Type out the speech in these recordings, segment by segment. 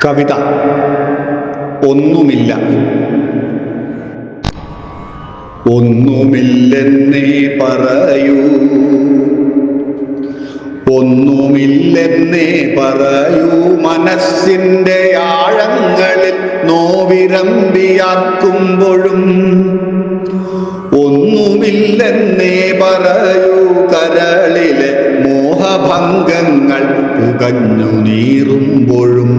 കവിത ഒന്നുമില്ല. ഒന്നുമില്ലെന്നേ പറയൂ, ഒന്നുമില്ലെന്നേ പറയൂ, മനസ്സിൻ്റെ ആഴങ്ങളിൽ നോവിരമ്പിയാർക്കുമ്പോഴും. ഒന്നുമില്ലെന്നേ പറയൂ, കരളിലെ മോഹഭംഗങ്ങൾ പുകഞ്ഞു നീറുമ്പോഴും.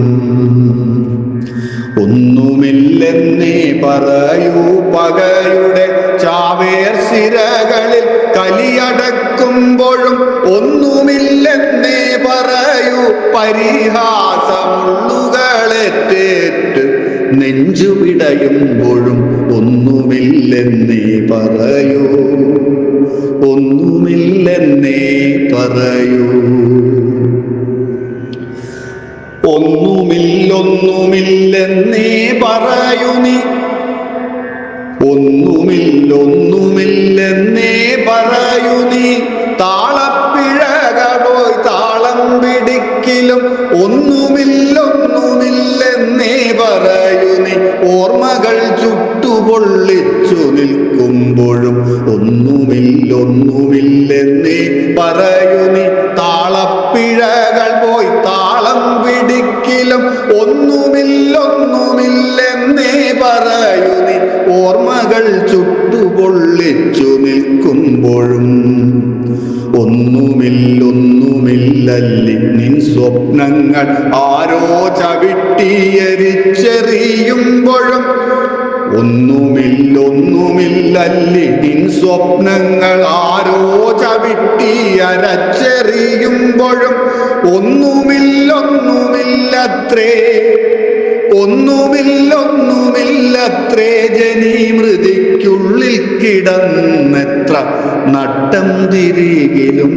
ഒന്നുമില്ലെന്നേ പറയൂ, പകയുടെ ചാവേർ സിരകളിൽ കലിയടക്കുമ്പോഴും. ഒന്നുമില്ലെന്നേ പറയൂ, പരിഹാസമുള്ളുകളേറ്റേറ്റ് നെഞ്ചുപിടയുമ്പോഴും. ഒന്നുമില്ലെന്നേ പറയൂ, ഒന്നുമില്ലെന്നേ പറയൂ. ഒന്നുമില്ലൊന്നുമില്ലെന്നേ പറയൂ നീ, ഒന്നുമില്ലൊന്നുമില്ലെന്നേ പറയൂ നീ. താളപ്പിഴകൾ പോയി താളം പിടിക്കിലും ഒന്നുമില്ലൊന്നുമില്ലെന്നേ പറയൂ നീ. ഓർമ്മകൾ ചുട്ടുപൊള്ളിച്ചു നിൽക്കുമ്പോഴും ഒന്നുമില്ലൊന്നുമില്ലെന്നേ പറയൂ നീ. താളപ്പിഴകൾ പോയി താളം പിടിക്കിലും ഒന്നുമില്ലൊന്നുമില്ലെന്നേ പറയൂ നീ. ഓർമ്മകൾ ചുട്ടുപൊള്ളിച്ചു നിൽക്കുമ്പോഴും. ഒന്നുമില്ലൊന്നുമില്ലല്ലി നിൻ സ്വപ്നങ്ങൾ ആരോ ചവിട്ടിയെരിച്ചെറിയുമ്പോഴും. ഒന്നുമില്ലൊന്നുമില്ലല്ലി നിൻ സ്വപ്നങ്ങൾ ആരോ ചവിട്ടിയരച്ചെറിയുമ്പോഴും. ഒന്നുമില്ലൊന്നുമില്ലത്രേ, ഒന്നുമില്ലൊന്നുമില്ലത്രേ, ജനീമൃതിക്കുള്ളിൽ കിടന്നെത്ര നട്ടം തിരികിലും.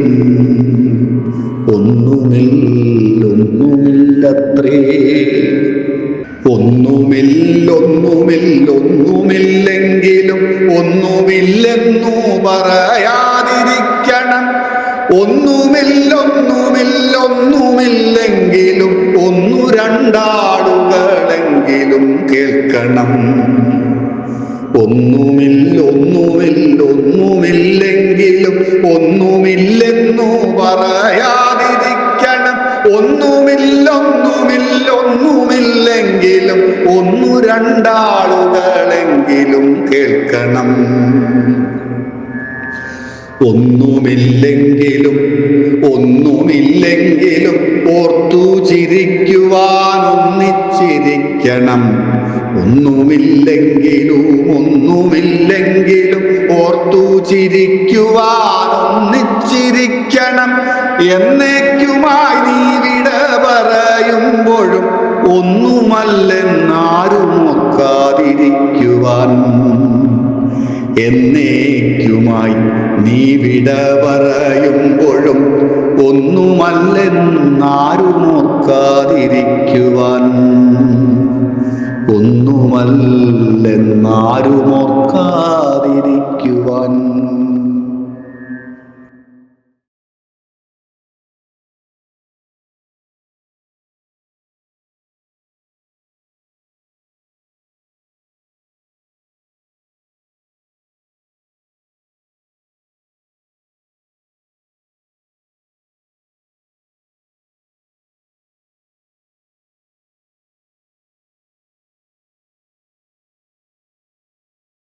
ഒന്നുമില്ലൊന്നുമില്ലത്രേ. ഒന്നുമില്ലൊന്നുമില്ലെങ്കിലും ഒന്നുമില്ലെന്നു പറയാതിരിക്കണം. ഒന്നുമില്ലൊന്നുമില്ലെങ്കിലും ഒന്നു രണ്ടാളുകളെങ്കിലും കേൾക്കണം. ഒന്നുമില്ലൊന്നുമില്ലെങ്കിലും ഒന്നുമില്ലെന്നു പറയാതിരിക്കണം. ഒന്നുമില്ലൊന്നുമില്ലെങ്കിലും ഒന്നു രണ്ടാളുകളെങ്കിലും കേൾക്കണം. ഒന്നുമില്ലെങ്കിലും ഒന്നുമില്ലെങ്കിലും ഓർത്തു ചിരിക്കുവാൻ ഒന്നിച്ചിരിക്കണം. ഒന്നുമില്ലെങ്കിലും ഒന്നുമില്ലെങ്കിലും ഓർത്തു ചിരിക്കുവാൻ ഒന്നിച്ചിരിക്കണം. എന്നേക്കുമായി നീ വിട പറയുമ്പോഴും ഒന്നുമല്ലെന്നാരും ഓർക്കാതിരിക്കുവാൻ. എന്നേക്കുമായി നീ വിട പറയുമ്പോഴും ഒന്നുമല്ലെന്നാരും ഓർക്കാതിരിക്കുവാൻ. ഒന്നുമല്ലെന്നാരും ഓർക്കാതിരിക്കുവാൻ.